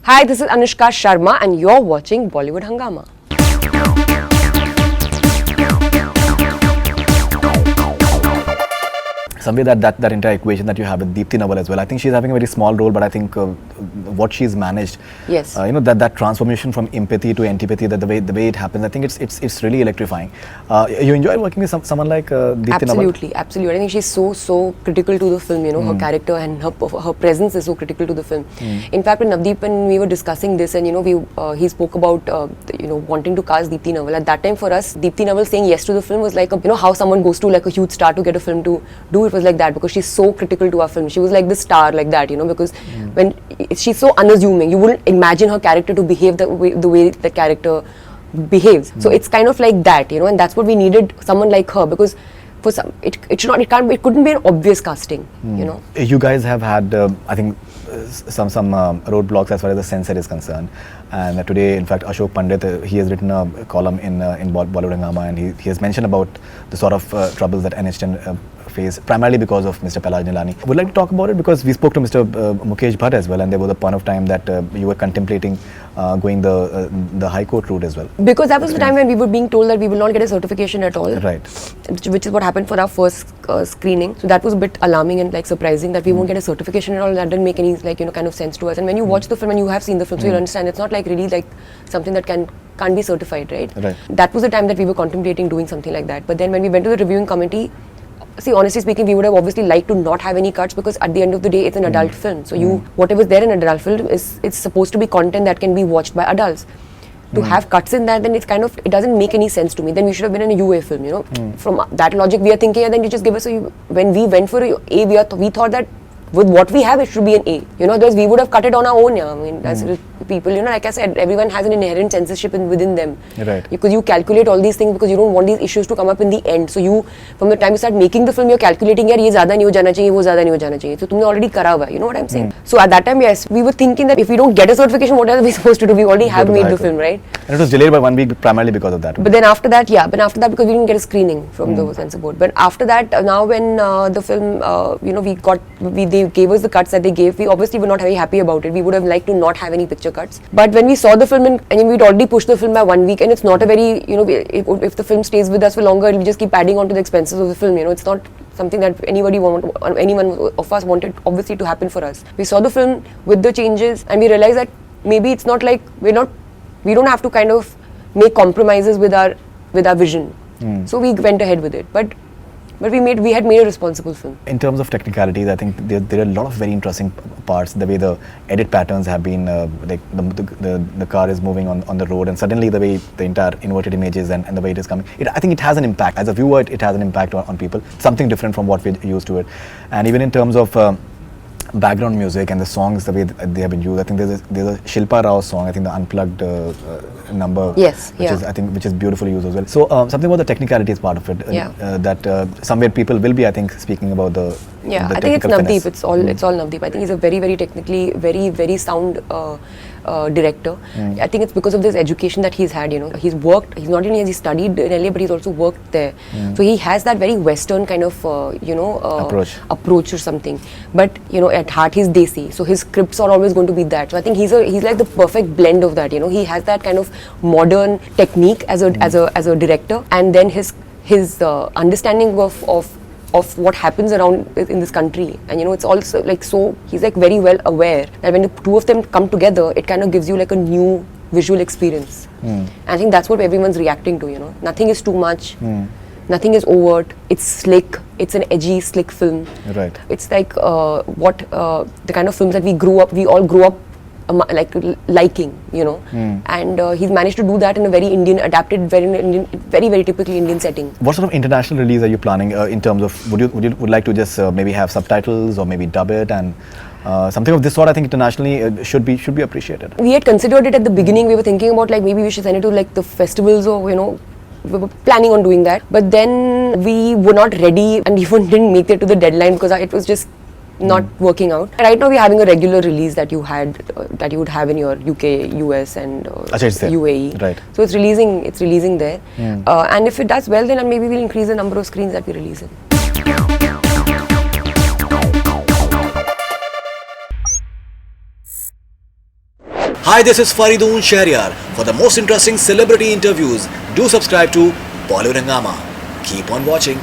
Hi, this is Anushka Sharma and you're watching Bollywood Hungama. Somewhere that entire equation that you have with Deepti Naval as well. I think she's having a very small role, but I think what she's managed, Yes, that transformation from empathy to antipathy, that the way it happens, I think it's really electrifying. You enjoy working with someone like Deepti Naval? Absolutely. I think she's so critical to the film. Her character and her presence is so critical to the film. In fact, with Navdeep, when we were discussing this, and he spoke about wanting to cast Deepti Naval. At that time, for us, Deepti Naval saying yes to the film was like how someone goes to like a huge star to get a film to do it. Was like that because she's so critical to our film. She was like the star like that, because when she's so unassuming, you wouldn't imagine her character to behave the way the character behaves. So it's kind of like that, and that's what we needed, someone like her, because for some it couldn't be an obvious casting. You guys have had I think some roadblocks as far as the censor is concerned, and today in fact Ashok Pandit he has written a column in Bollywood Hungama, and he has mentioned about the sort of troubles that NH10 face, primarily because of Mr. Pelaj Nilani. Would like to talk about it because we spoke to Mr. Mukesh Bhatt as well, and there was a point of time that you were contemplating going the High Court route as well. Because that was the time when we were being told that we will not get a certification at all. Right. Which is what happened for our first screening. So that was a bit alarming and like surprising that we won't get a certification at all. That didn't make any kind of sense to us. And when you watch the film and you have seen the film, so you'll understand it's not like really like something that can't be certified, right? That was the time that we were contemplating doing something like that. But then when we went to the reviewing committee, see, honestly speaking, we would have obviously liked to not have any cuts because at the end of the day, it's an adult film. So whatever's there in an adult film it's supposed to be content that can be watched by adults. To have cuts in that, then it doesn't make any sense to me. Then we should have been in a UA film, From that logic, we are thinking, and then you just give us when we went for A, we thought that with what we have, it should be an A. Otherwise we would have cut it on our own. I mean, as people, like I said, everyone has an inherent censorship within them. Right. Because you calculate all these things because you don't want these issues to come up in the end. So from the time you start making the film, you're calculating, yaar, ye zyada nahi ho jana chahiye, wo zyada nahi ho jana chahiye. So tumne already kara hua hai. You know what I'm saying? So at that time, yes, we were thinking that if we don't get a certification, what are we supposed to do? We already have made the film, right? And it was delayed by 1 week primarily because of that. But then after that, because we didn't get a screening from the censor board. But after that, now when the film, they gave us the cuts that they gave, we obviously were not very happy about it. We would have liked to not have any picture cuts. But when we saw the film, and we'd already pushed the film by 1 week, and it's not a very, if the film stays with us for longer, it'll just keep adding on to the expenses of the film. It's not something that anyone of us wanted, obviously, to happen for us. We saw the film with the changes, and we realized that maybe it's not like we don't have to kind of make compromises with our vision. So we went ahead with it. But we had made a responsible film. In terms of technicalities, I think there are a lot of very interesting parts. The way the edit patterns have been, like the car is moving on the road, and suddenly the way the entire inverted images and the way it is coming, I think it has an impact. As a viewer, it has an impact on people. Something different from what we're used to it. And even in terms of background music and the songs, the way they have been used, I think there's a Shilpa Rao song, I think the Unplugged number, which is beautifully used as well. So something about the technicalities part of it, that somewhere people will be, I think, speaking about the I think it's Navdeep. It's all Navdeep. I think he's a very, very technically very, very sound director. I think it's because of this education that he's had. He's worked. He's not only has he studied in LA, but he's also worked there. So he has that very Western kind of approach or something. But at heart he's Desi. So his scripts are always going to be that. So I think he's like the perfect blend of that. He has that kind of modern technique as a director, and then his understanding of what happens around in this country. And it's also like, so he's like very well aware that when the two of them come together, it kind of gives you like a new visual experience. I think that's what everyone's reacting to. Nothing is too much, nothing is overt, it's slick, it's an edgy, slick film. Right. It's like the kind of films that we all grew up liking, and he's managed to do that in a very Indian, adapted, very Indian, very, very typically Indian setting. What sort of international release are you planning in terms of, would like to just maybe have subtitles or maybe dub it, and something of this sort? I think internationally should be appreciated. We had considered it at the beginning. We were thinking about like maybe we should send it to like the festivals, or we were planning on doing that. But then we were not ready, and even didn't make it to the deadline because it was just not working out. Right now we're having a regular release that you would have in your UK, US and UAE. Right. So it's releasing there. And if it does well, then maybe we'll increase the number of screens that we release in. Hi, this is Faridoon Shahryar. For the most interesting celebrity interviews, do subscribe to Bollywood Hungama. Keep on watching.